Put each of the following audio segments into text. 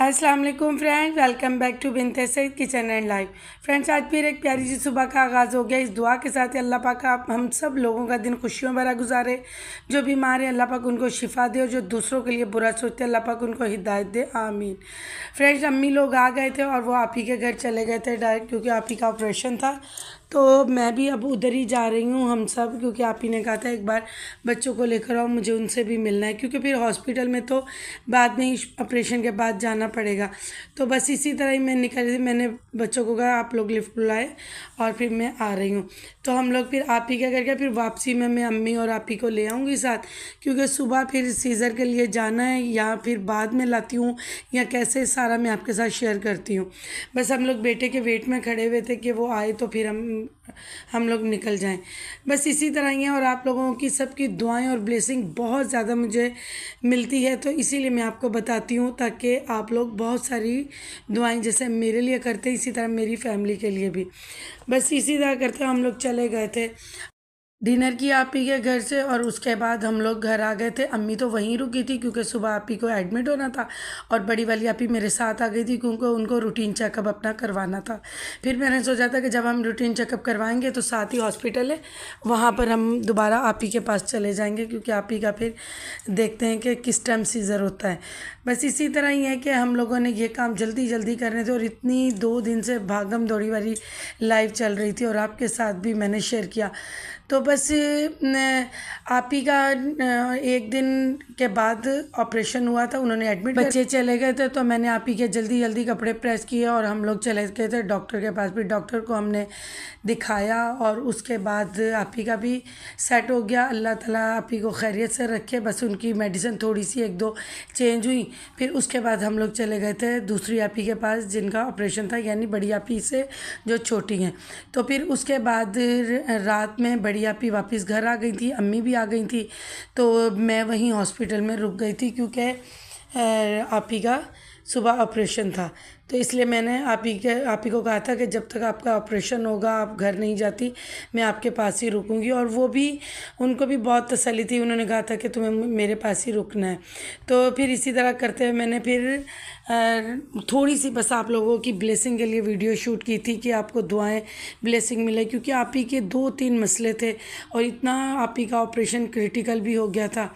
अस्सलाम वालेकुम friends, welcome back to Binte Saeed kitchen and life. Friends, आज फिर एक प्यारी सी सुबह का आगाज़ हो गया। इस दुआ के साथ ही अल्लाह पाक आप हम सब लोगों का दिन खुशियों भरा गुजारे। जो बीमार है अल्लाह पाक उनको शिफा दे और जो दूसरों के लिए बुरा सोचते हैं अल्लाह पाक उनको हिदायत दे, आमीन। फ्रेंड्स, अम्मी लोग आ गए थे और वो आप ही के घर चले गए थे डायरेक्ट, क्योंकि आप ही का ऑपरेशन था। तो मैं भी अब उधर ही जा रही हूँ, हम सब, क्योंकि आप ही ने कहा था एक बार बच्चों को लेकर आओ, मुझे उनसे भी मिलना है, क्योंकि फिर हॉस्पिटल में तो बाद में ही ऑपरेशन के बाद जाना पड़ेगा। तो बस इसी तरह ही मैं निकल रही थी। मैंने बच्चों को कहा आप लोग लिफ्ट बुलाए और फिर मैं आ रही हूँ। तो हम लोग फिर आप ही क्या करके फिर वापसी में मैं अम्मी और आप ही को ले आऊँगी साथ, क्योंकि सुबह फिर सीज़र के लिए जाना है, या फिर बाद में लाती हूँ या कैसे, सारा मैं आपके साथ शेयर करती हूँ। बस हम लोग बेटे के वेट में खड़े हुए थे कि वो आए तो फिर हम लोग निकल जाएं। बस इसी तरह ही है। और आप लोगों की सबकी दुआएं और ब्लेसिंग बहुत ज़्यादा मुझे मिलती है, तो इसीलिए मैं आपको बताती हूँ, ताकि आप लोग बहुत सारी दुआएं जैसे मेरे लिए करते हैं इसी तरह मेरी फैमिली के लिए भी। बस इसी तरह करते हम लोग चले गए थे डिनर किया आप ही के घर से, और उसके बाद हम लोग घर आ गए थे। अम्मी तो वहीं रुकी थी क्योंकि सुबह आप ही को एडमिट होना था, और बड़ी वाली आप ही मेरे साथ आ गई थी क्योंकि उनको रूटीन चेकअप अपना करवाना था। फिर मैंने सोचा था कि जब हम रूटीन चेकअप करवाएंगे तो साथ ही हॉस्पिटल है, वहाँ पर हम दोबारा आप ही के पास चले जाएंगे, क्योंकि आप ही का फिर देखते हैं कि किस टाइम सीज़र होता है। बस इसी तरह ही है कि हम लोगों ने ये काम जल्दी जल्दी करने थे, और इतनी 2 दिन से भागम दौड़ी वाली लाइफ चल रही थी, और आपके साथ भी मैंने शेयर किया। तो बस आप ही का 1 दिन के बाद ऑपरेशन हुआ था, उन्होंने एडमिट, बच्चे चले गए थे, तो मैंने आप ही के जल्दी जल्दी कपड़े प्रेस किए और हम लोग चले गए थे डॉक्टर के पास। भी डॉक्टर को हमने दिखाया, और उसके बाद आप ही का भी सेट हो गया। अल्लाह ताला आप ही को खैरियत से रखे। बस उनकी मेडिसिन थोड़ी सी 1-2 चेंज हुई। फिर उसके बाद हम लोग चले गए थे दूसरी आप ही के पास जिनका ऑपरेशन था, यानी बड़ी आप ही से जो छोटी हैं। तो फिर उसके बाद रात में बड़ी आप ही वापस घर आ गई थी, अम्मी भी आ गई थी, तो मैं वहीं हॉस्पिटल में रुक गई थी, क्योंकि आप ही का सुबह ऑपरेशन था। तो इसलिए मैंने आप ही को कहा था कि जब तक आपका ऑपरेशन होगा आप घर नहीं जाती, मैं आपके पास ही रुकूंगी। और वो भी, उनको भी बहुत तसल्ली थी, उन्होंने कहा था कि तुम्हें मेरे पास ही रुकना है। तो फिर इसी तरह करते हुए मैंने फिर थोड़ी सी बस आप लोगों की ब्लेसिंग के लिए वीडियो शूट की थी कि आपको दुआएं ब्लेसिंग मिले, क्योंकि आप ही के 2-3 मसले थे, और इतना आप ही का ऑपरेशन क्रिटिकल भी हो गया था।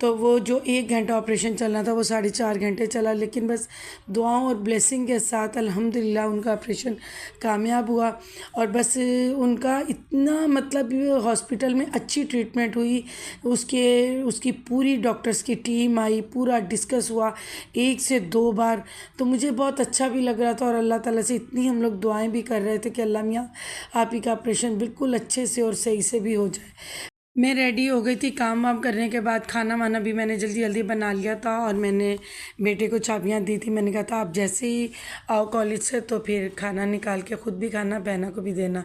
तो वो जो 1 घंटा ऑपरेशन चलना था वो 4.5 घंटे चला, लेकिन बस दुआओं और ब्लेसिंग के साथ अल्हम्दुलिल्लाह उनका ऑपरेशन कामयाब हुआ। और बस उनका इतना मतलब हॉस्पिटल में अच्छी ट्रीटमेंट हुई, उसकी पूरी डॉक्टर्स की टीम आई, पूरा डिस्कस हुआ 1 से 2 बार। तो मुझे बहुत अच्छा भी लग रहा था, और अल्लाह ताला से इतनी हम लोग दुआएं भी कर रहे थे कि अल्लाह मियाँ आप ही का ऑपरेशन बिल्कुल अच्छे से और सही से भी हो जाए। मैं रेडी हो गई थी। काम वाम करने के बाद खाना वाना भी मैंने जल्दी जल्दी बना लिया था, और मैंने बेटे को चाबियां दी थी। मैंने कहा था आप जैसे ही आओ कॉलेज से तो फिर खाना निकाल के ख़ुद भी खाना, बहना को भी देना।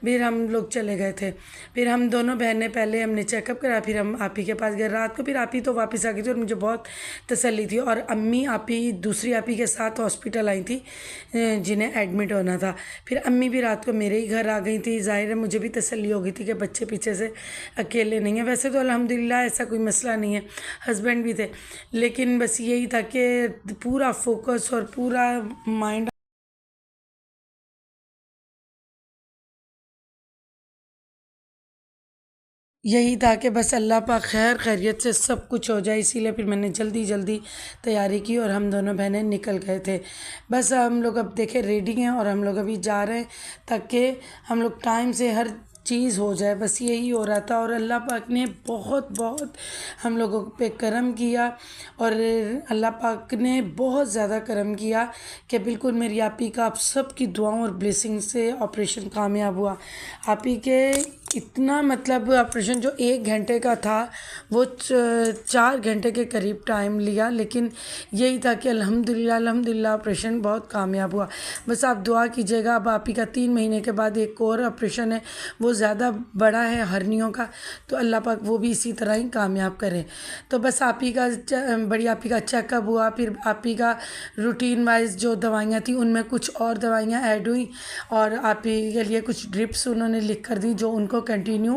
फिर हम लोग चले गए थे। फिर हम दोनों बहनें पहले हमने चेकअप करा, फिर हम आप ही के पास गए रात को। फिर आप ही तो वापस आ गई थी, और मुझे बहुत तसल्ली थी। और अम्मी आप ही दूसरी आप ही के साथ हॉस्पिटल आई थी जिन्हें एडमिट होना था। फिर अम्मी भी रात को मेरे ही घर आ गई थी। ज़ाहिर है मुझे भी तसल्ली हो गई थी कि बच्चे पीछे से अकेले नहीं है। वैसे तो अल्हम्दुलिल्लाह ऐसा कोई मसला नहीं है, हस्बैंड भी थे, लेकिन बस यही था कि पूरा फोकस और पूरा माइंड यही था कि बस अल्लाह पाक खैर खैरियत से सब कुछ हो जाए। इसीलिए फिर मैंने जल्दी जल्दी तैयारी की, और हम दोनों बहनें निकल गए थे। बस हम लोग अब देखे रेडी हैं, और हम लोग अभी जा रहे हैं, ताकि हम लोग टाइम से हर चीज़ हो जाए। बस यही हो रहा था, और अल्लाह पाक ने बहुत बहुत हम लोगों पे करम किया, और अल्लाह पाक ने बहुत ज़्यादा करम किया कि बिल्कुल मेरी आप ही का आप सब की दुआओं और ब्लेसिंग से ऑपरेशन कामयाब हुआ। आप ही के इतना मतलब ऑपरेशन जो 1 घंटे का था वो 4 घंटे के करीब टाइम लिया, लेकिन यही था कि अल्हम्दुलिल्लाह अल्हम्दुलिल्लाह ऑपरेशन बहुत कामयाब हुआ। बस आप दुआ कीजिएगा। अब आप ही का 3 महीने के बाद एक और ऑपरेशन है, वो ज़्यादा बड़ा है हर्नियों का, तो अल्लाह पाक वो भी इसी तरह ही कामयाब करे। तो बस आप ही का बड़ी आप ही का चेकअप हुआ। फिर आप ही का रूटीन वाइज जो दवाइयाँ थी उनमें कुछ और दवाइयाँ ऐड हुई, और आप ही के लिए कुछ ड्रिप्स उन्होंने लिख कर दी जो उनको कंटिन्यू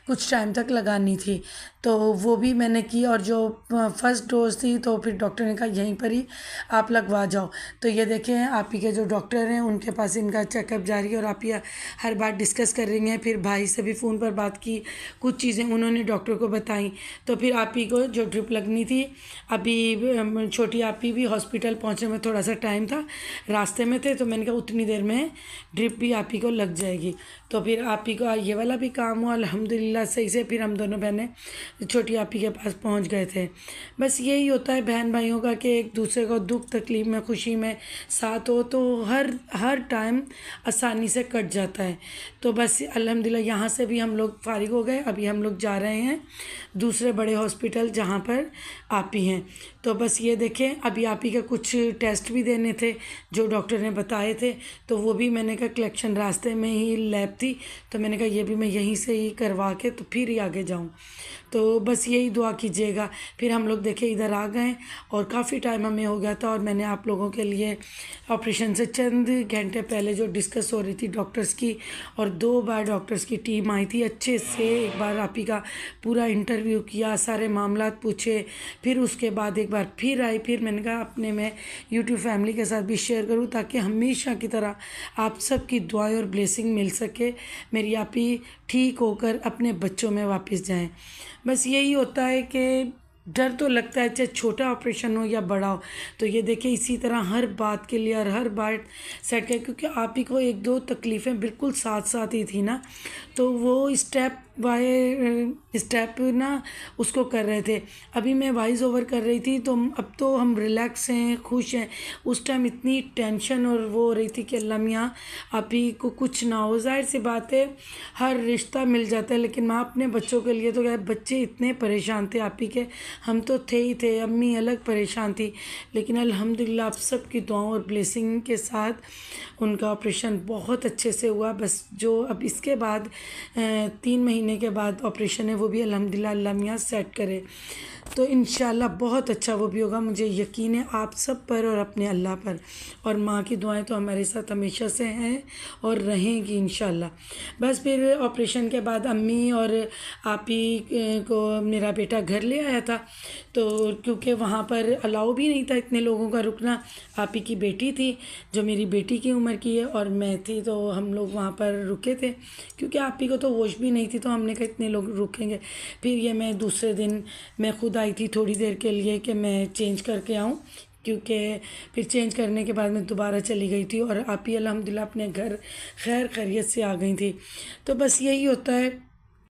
कुछ टाइम तक लगानी थी। तो वो भी मैंने की, और जो फर्स्ट डोज थी तो फिर डॉक्टर ने कहा यहीं पर ही आप लगवा जाओ। तो ये देखें आप ही के जो डॉक्टर हैं उनके पास इनका चेकअप जारी है, और आप ये हर बात डिस्कस कर रही हैं। फिर भाई से भी फ़ोन पर बात की, कुछ चीज़ें उन्होंने डॉक्टर को बताई। तो फिर आप ही को जो ड्रिप लगनी थी, अभी छोटी आप ही भी हॉस्पिटल पहुंचने में थोड़ा सा टाइम था, रास्ते में थे, तो मैंने कहा उतनी देर में ड्रिप भी आप ही को लग जाएगी। तो फिर आप ही को ये वाला भी काम हुआ अल्हम्दुलिल्लाह सही से। फिर हम दोनों बहनें छोटी आप ही के पास पहुंच गए थे। बस यही होता है बहन भाइयों का कि एक दूसरे को दुख तकलीफ़ में खुशी में साथ हो तो हर टाइम आसानी से कट जाता है। तो बस अल्हम्दुलिल्लाह यहाँ से भी हम लोग फारिग हो गए। अभी हम लोग जा रहे हैं दूसरे बड़े हॉस्पिटल जहाँ पर आप ही हैं। तो बस ये देखें अभी आप ही का कुछ टेस्ट भी देने थे जो डॉक्टर ने बताए थे, तो वो भी मैंने कहा कलेक्शन रास्ते में ही लैब थी, तो मैंने कहा ये भी मैं यहीं से ही करवा के तो फिर ही आगे जाऊँ। तो बस यही दुआ कीजिएगा। फिर हम लोग देखे इधर आ गए, और काफ़ी टाइम हमें हो गया था, और मैंने आप लोगों के लिए ऑपरेशन से चंद घंटे पहले जो डिस्कस हो रही थी डॉक्टर्स की, और 2 बार डॉक्टर्स की टीम आई थी अच्छे से, एक बार आप ही का पूरा इंटरव्यू किया, सारे मामलात पूछे, फिर उसके बाद एक बार फिर आई। फिर मैंने कहा अपने मैं यूट्यूब फैमिली के साथ भी शेयर करूँ ताकि हमेशा की तरह आप सब की दुआएं और ब्लेसिंग मिल सके, मेरी आप ही ठीक होकर अपने बच्चों में वापस जाएं। बस यही होता है कि डर तो लगता है चाहे छोटा ऑपरेशन हो या बड़ा हो। तो ये देखिए इसी तरह हर बात के लिए और हर बात सेट कर, क्योंकि आप ही को 1-2 तकलीफ़ें बिल्कुल साथ साथ ही थी ना, तो वो स्टेप बाय स्टेप ना उसको कर रहे थे। अभी मैं वॉइस ओवर कर रही थी तो अब तो हम रिलैक्स हैं, खुश हैं। उस टाइम इतनी टेंशन और वो हो रही थी कि अल्लाह मियाँ आप ही को कुछ ना हो। ज़ाहिर सी बात है हर रिश्ता मिल जाता है, लेकिन माँ अपने बच्चों के लिए तो क्या, बच्चे इतने परेशान थे आप ही के, हम तो थे ही थे, अम्मी अलग परेशान थी, लेकिन अल्हम्दुलिल्लाह आप सबकी दुआओं और ब्लेसिंग के साथ उनका ऑपरेशन बहुत अच्छे से हुआ। बस जो अब इसके बाद 3 महीने के बाद ऑपरेशन है वो भी अल्हम्दुलिल्लाह अल्लाह मियाँ सेट करे, तो इंशाल्लाह बहुत अच्छा वो भी होगा। मुझे यकीन है आप सब पर और अपने अल्लाह पर, और माँ की दुआएं तो हमारे साथ हमेशा से हैं और रहेंगी इंशाल्लाह। बस फिर ऑपरेशन के बाद अम्मी और आप ही को मेरा बेटा घर ले आया था, तो क्योंकि वहाँ पर अलाउ भी नहीं था इतने लोगों का रुकना। आप ही की बेटी थी जो मेरी बेटी की उम्र की है और मैं थी, तो हम लोग वहाँ पर रुके थे, क्योंकि आप ही को तो होश भी नहीं थी, तो हमने कहा इतने लोग रुकेंगे। फिर ये मैं दूसरे दिन मैं खुद आई थी थोड़ी देर के लिए कि मैं चेंज करके आऊँ, क्योंकि फिर चेंज करने के बाद मैं दोबारा चली गई थी, और आप ही अल्हम्दुलिल्लाह अपने घर खैर खैरियत से आ गई थी। तो बस यही होता है।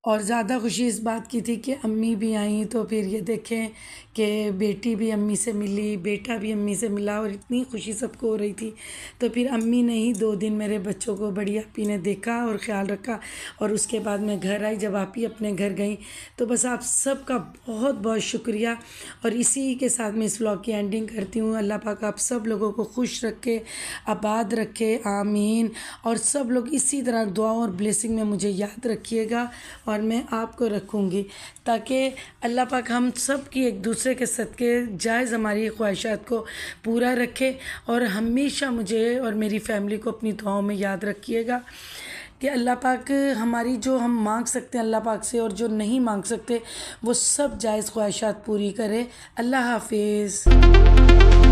और ज़्यादा खुशी इस बात की थी कि अम्मी भी आई, तो फिर ये देखें कि बेटी भी अम्मी से मिली, बेटा भी अम्मी से मिला, और इतनी खुशी सबको हो रही थी। तो फिर अम्मी ने ही 2 दिन मेरे बच्चों को बड़ी आपी ने देखा और ख्याल रखा, और उसके बाद मैं घर आई। जब आप ही अपने घर गई, तो बस आप सब का बहुत बहुत शुक्रिया। और इसी के साथ मैं इस व्लॉग की एंडिंग करती हूँ। अल्लाह पाक आप सब लोगों को खुश रखे, आबाद रखे, आमीन। और सब लोग इसी तरह दुआ और ब्लेसिंग में मुझे याद रखिएगा, और मैं आपको रखूँगी, ताकि अल्लाह पाक हम सब की एक दूसरे के सदक़े जायज़ हमारी ख्वाहिशात को पूरा रखे, और हमेशा मुझे और मेरी फैमिली को अपनी दुआओं में याद रखिएगा कि अल्लाह पाक हमारी जो हम मांग सकते हैं अल्लाह पाक से, और जो नहीं मांग सकते वो सब जायज़ ख्वाहिशात पूरी करे। अल्लाह हाफिज़।